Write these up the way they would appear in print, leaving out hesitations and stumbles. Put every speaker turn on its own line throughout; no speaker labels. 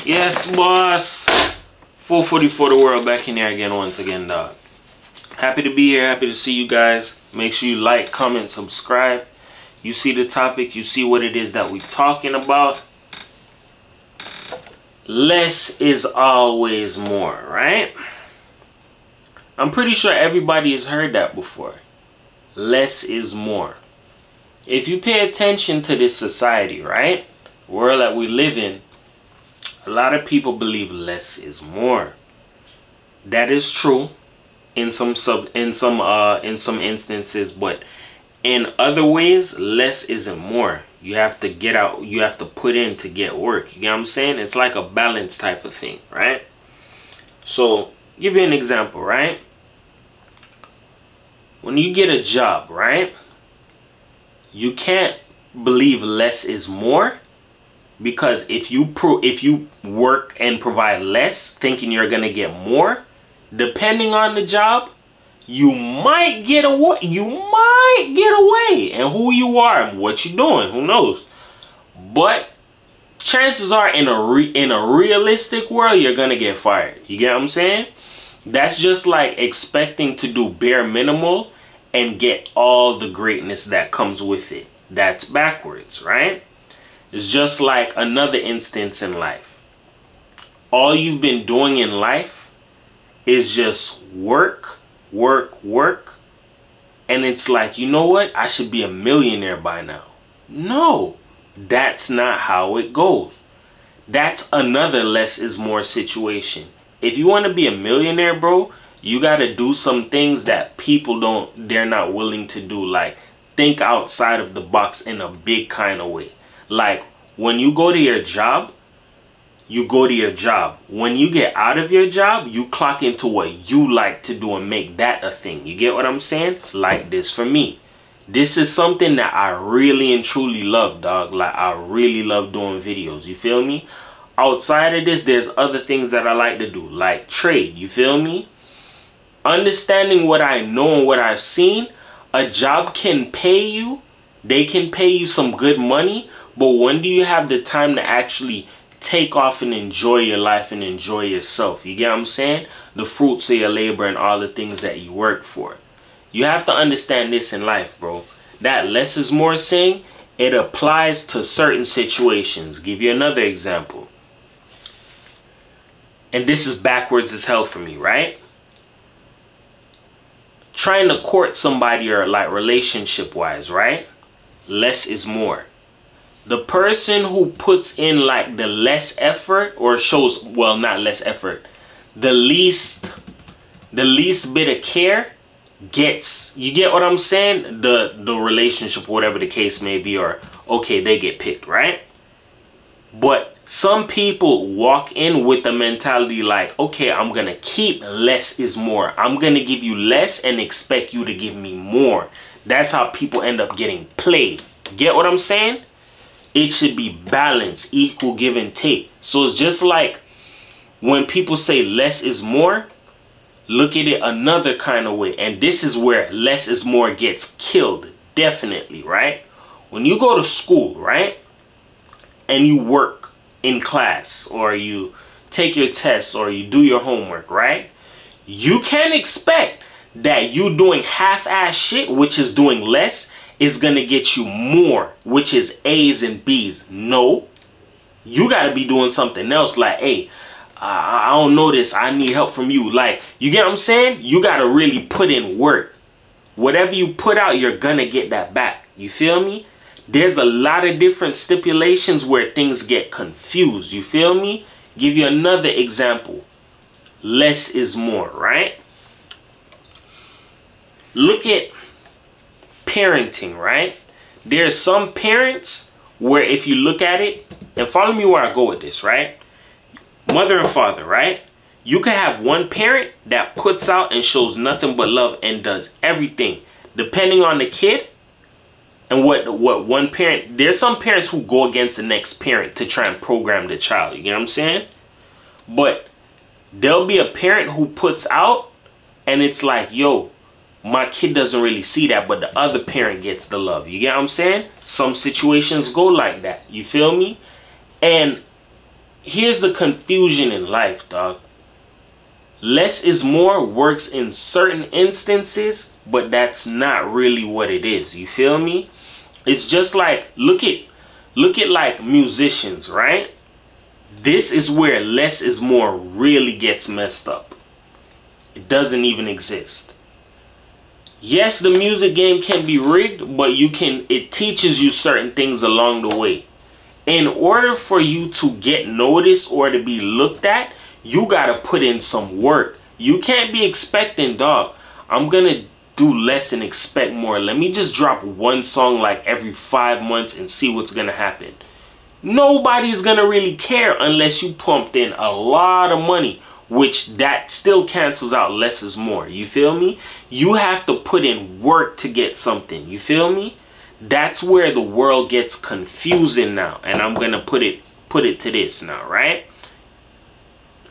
Yes, boss. 440 for the world, back in here again once again, dog. Happy to be here, happy to see you guys. Make sure you like, comment, subscribe. You see the topic, you see what it is that we're talking about. Less is always more, right? I'm pretty sure everybody has heard that before. Less is more. If you pay attention to this society, right? World that we live in, a lot of people believe less is more. That is true in some instances, but in other ways, less isn't more. You have to get out, you have to put in to get work. You get what I'm saying? It's like a balance type of thing, right? So, give you an example, right? When you get a job, right? You can't believe less is more. Because if you work and provide less, thinking you're gonna get more, depending on the job, you might get away. And who you are and what you're doing, who knows? But chances are, in a realistic world, you're gonna get fired. You get what I'm saying? That's just like expecting to do bare minimal and get all the greatness that comes with it. That's backwards, right? It's just like another instance in life. All you've been doing in life is just work, work, work. And it's like, you know what? I should be a millionaire by now. No, that's not how it goes. That's another less is more situation. If you want to be a millionaire, bro, you got to do some things that people they're not willing to do. Like, think outside of the box in a big kind of way. Like, when you go to your job, you go to your job. When you get out of your job, you clock into what you like to do and make that a thing. You get what I'm saying? Like this for me. This is something that I really and truly love, dog. Like, I really love doing videos. You feel me? Outside of this, there's other things that I like to do, like trade. You feel me? Understanding what I know and what I've seen, a job can pay you. They can pay you some good money. But when do you have the time to actually take off and enjoy your life and enjoy yourself? You get what I'm saying? The fruits of your labor and all the things that you work for. You have to understand this in life, bro. That less is more saying, it applies to certain situations. Give you another example. And this is backwards as hell for me, right? Trying to court somebody, or like relationship wise, right? Less is more. The person who puts in like the less effort, or shows, well, not less effort, the least bit of care gets, you get what I'm saying? The relationship, whatever the case may be, or okay, they get picked, right? But some people walk in with the mentality like, okay, I'm gonna keep less is more. I'm gonna give you less and expect you to give me more. That's how people end up getting played. Get what I'm saying? It should be balanced, equal give and take. So it's just like when people say less is more, look at it another kind of way. And this is where less is more gets killed, definitely, right? When you go to school, right, and you work in class, or you take your tests, or you do your homework, right, you can't expect that you doing half-ass shit, which is doing less, is gonna get you more, which is A's and B's. No, you gotta be doing something else. Like, hey, I don't know this, I need help from you. Like, you get what I'm saying? You gotta really put in work. Whatever you put out, you're gonna get that back. You feel me? There's a lot of different stipulations where things get confused. You feel me? Give you another example. Less is more, right? Look at parenting, right? There's some parents where if you look at it, and follow me where I go with this, right? Mother and father, right? You can have one parent that puts out and shows nothing but love and does everything. Depending on the kid and what one parent, there's some parents who go against the next parent to try and program the child. You get what I'm saying? But there'll be a parent who puts out and it's like, yo, my kid doesn't really see that, but the other parent gets the love. You get what I'm saying? Some situations go like that. You feel me? And here's the confusion in life, dog. Less is more works in certain instances, but that's not really what it is. You feel me? It's just like, look at like musicians, right? This is where less is more really gets messed up. It doesn't even exist. Yes, the music game can be rigged, but it teaches you certain things along the way. In order for you to get noticed or to be looked at, you gotta put in some work. You can't be expecting, dog, I'm gonna do less and expect more. Let me just drop one song like every 5 months and see what's gonna happen. Nobody's gonna really care unless you pumped in a lot of money, which that still cancels out less is more. You feel me? You have to put in work to get something. You feel me? That's where the world gets confusing now. And I'm gonna put it to this now, right?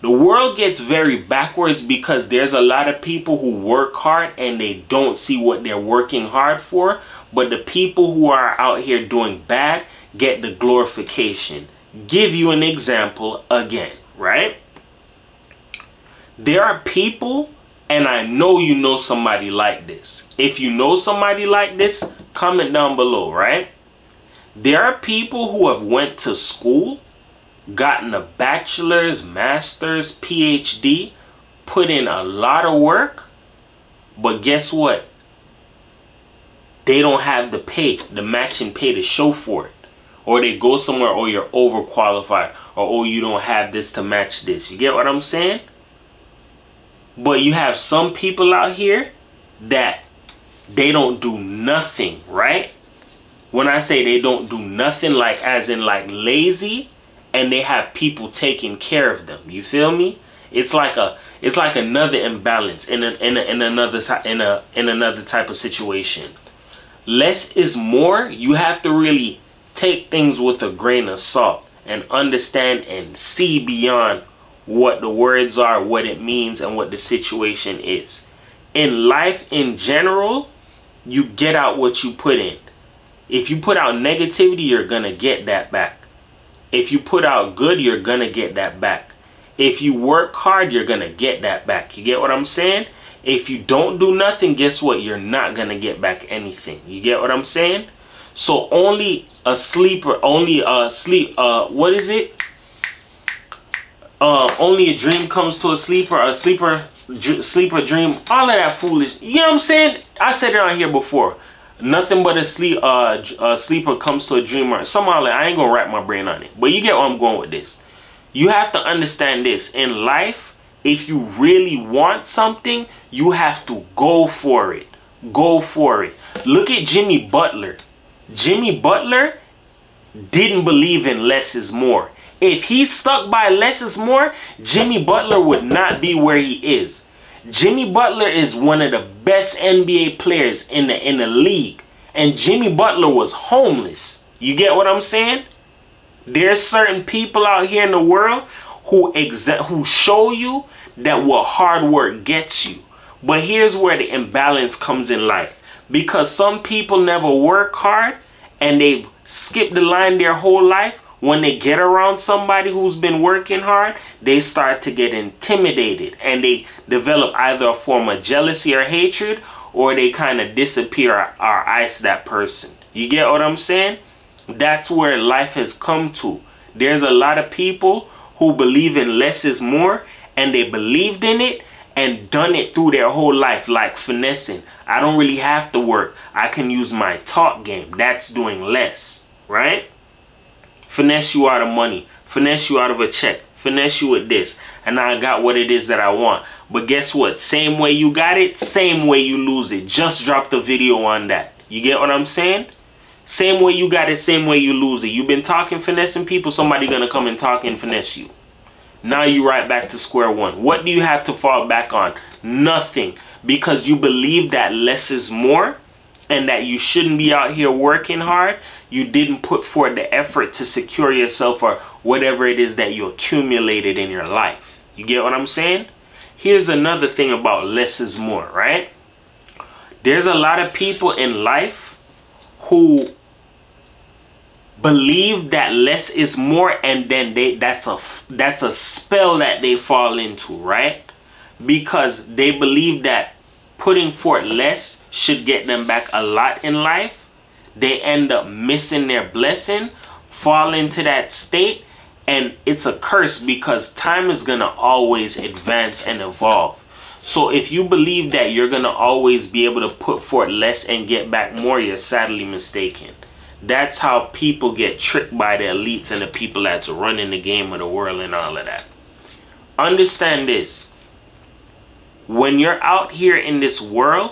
The world gets very backwards because there's a lot of people who work hard and they don't see what they're working hard for. But the people who are out here doing bad get the glorification. Give you an example again, right? There are people, and I know you know somebody like this. If you know somebody like this, comment down below, right? There are people who have went to school, gotten a bachelor's, master's, PhD, put in a lot of work, but guess what? They don't have the pay, the matching pay to show for it. Or they go somewhere, or you're overqualified, or oh, you don't have this to match this. You get what I'm saying? But you have some people out here that they don't do nothing, right? When I say they don't do nothing, like as in like lazy, and they have people taking care of them. You feel me? It's like another imbalance in another type of situation. Less is more. You have to really take things with a grain of salt and understand and see beyond what the words are, what it means, and what the situation is. In life in general, you get out what you put in. If you put out negativity, you're gonna get that back. If you put out good, you're gonna get that back. If you work hard, you're gonna get that back. You get what I'm saying? If you don't do nothing, guess what? You're not gonna get back anything. You get what I'm saying? So only a sleeper, only a dream comes to a sleeper dream, all of that foolish. You know what I'm saying? I said it on here before. Nothing but a sleeper comes to a dreamer. Somehow, I ain't gonna wrap my brain on it. But you get where I'm going with this. You have to understand this. In life, if you really want something, you have to go for it. Go for it. Look at Jimmy Butler. Jimmy Butler didn't believe in less is more. If he stuck by less is more, Jimmy Butler would not be where he is. Jimmy Butler is one of the best NBA players in the league. And Jimmy Butler was homeless. You get what I'm saying? There's certain people out here in the world who show you that what hard work gets you. But here's where the imbalance comes in life. Because some people never work hard and they've skipped the line their whole life. When they get around somebody who's been working hard, they start to get intimidated and they develop either a form of jealousy or hatred, or they kind of disappear or ice that person. You get what I'm saying? That's where life has come to. There's a lot of people who believe in less is more, and they believed in it and done it through their whole life, like finessing. I don't really have to work. I can use my talk game. That's doing less, right? Finesse you out of money, finesse you out of a check, finesse you with this, and now I got what it is that I want. But guess what? Same way you got it, same way you lose it. Just drop the video on that. You get what I'm saying? Same way you got it, same way you lose it. You've been talking, finessing people, somebody gonna come and talk and finesse you. Now you right back to square one. What do you have to fall back on? Nothing. Because you believe that less is more and that you shouldn't be out here working hard. You didn't put forth the effort to secure yourself or whatever it is that you accumulated in your life. You get what I'm saying? Here's another thing about less is more, right? There's a lot of people in life who believe that less is more, and then that's a spell that they fall into, right? Because they believe that putting forth less should get them back a lot in life. They end up missing their blessing, fall into that state, and it's a curse because time is gonna always advance and evolve. So if you believe that you're gonna always be able to put forth less and get back more, you're sadly mistaken. That's how people get tricked by the elites and the people that's running the game of the world and all of that. Understand this. When you're out here in this world,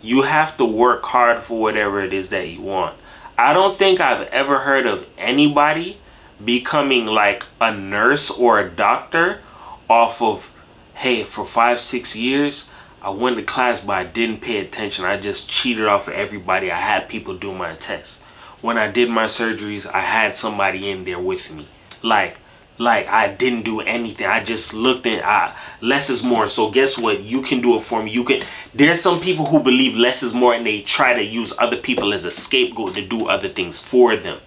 you have to work hard for whatever it is that you want. I don't think I've ever heard of anybody becoming like a nurse or a doctor off of, hey, for 5-6 years, I went to class but I didn't pay attention. I just cheated off of everybody. I had people do my tests. When I did my surgeries, I had somebody in there with me. Like I didn't do anything. I just looked at less is more. So guess what? You can do it for me. You can. There's some people who believe less is more and they try to use other people as a scapegoat to do other things for them.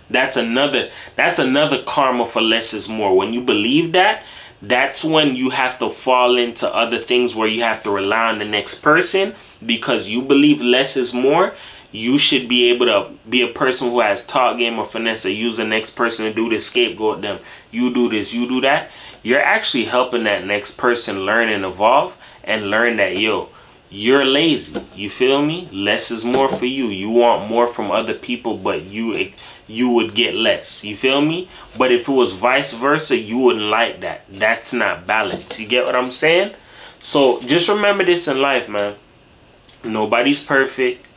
That's another karma for less is more. When you believe that, that's when you have to fall into other things where you have to rely on the next person because you believe less is more. You should be able to be a person who has talk game or finesse, or use the next person to do this, scapegoat them. You do this, you do that. You're actually helping that next person learn and evolve and learn that, yo, you're lazy. You feel me? Less is more for you. You want more from other people, but you would get less. You feel me? But if it was vice versa, you wouldn't like that. That's not balance. You get what I'm saying? So just remember this in life, man. Nobody's perfect.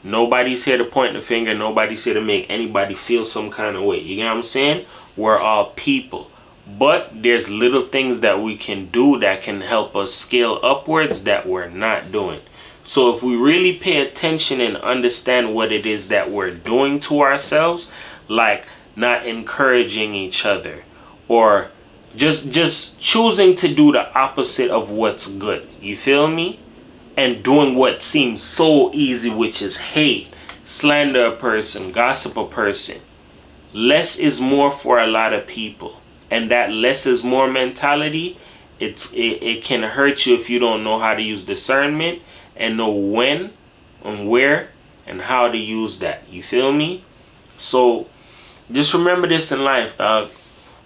Nobody's here to point the finger. Nobody's here to make anybody feel some kind of way. You get what I'm saying? We're all people. But there's little things that we can do that can help us scale upwards that we're not doing. So if we really pay attention and understand what it is that we're doing to ourselves, like not encouraging each other or just choosing to do the opposite of what's good. You feel me? And doing what seems so easy, which is hate, slander a person, gossip a person. Less is more for a lot of people. And that less is more mentality, it can hurt you if you don't know how to use discernment and know when and where and how to use that. You feel me? So just remember this in life, dog.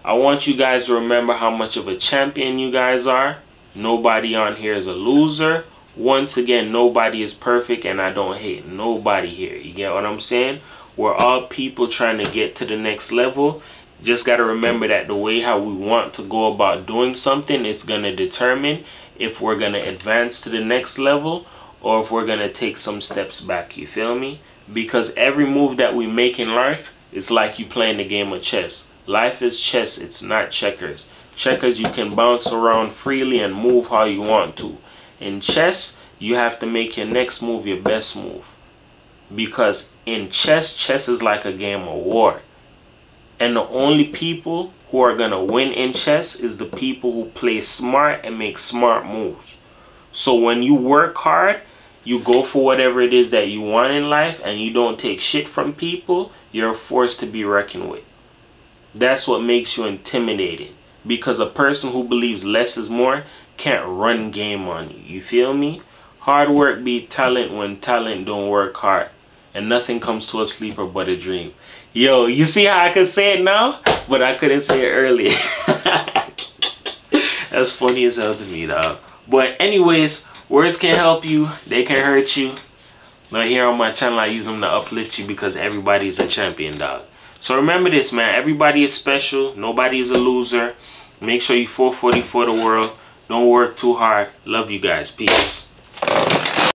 I want you guys to remember how much of a champion you guys are. Nobody on here is a loser. Once again, nobody is perfect, and I don't hate nobody here. You get what I'm saying? We're all people trying to get to the next level. Just got to remember that the way how we want to go about doing something, it's going to determine if we're going to advance to the next level or if we're going to take some steps back. You feel me? Because every move that we make in life, it's like you playing the game of chess. Life is chess. It's not checkers. Checkers, you can bounce around freely and move how you want to. In chess, you have to make your next move your best move. Because in chess, chess is like a game of war. And the only people who are going to win in chess is the people who play smart and make smart moves. So when you work hard, you go for whatever it is that you want in life, and you don't take shit from people, you're a force to be reckoned with. That's what makes you intimidating. Because a person who believes less is more can't run game on you. You feel me? Hard work beat talent when talent don't work hard. And nothing comes to a sleeper but a dream. Yo, you see how I can say it now? But I couldn't say it earlier. That's funny as hell to me, dog. But anyways, words can help you. They can hurt you. But here on my channel, I use them to uplift you because everybody's a champion, dog. So remember this, man. Everybody is special. Nobody is a loser. Make sure you 440 for the world. Don't work too hard. Love you guys. Peace.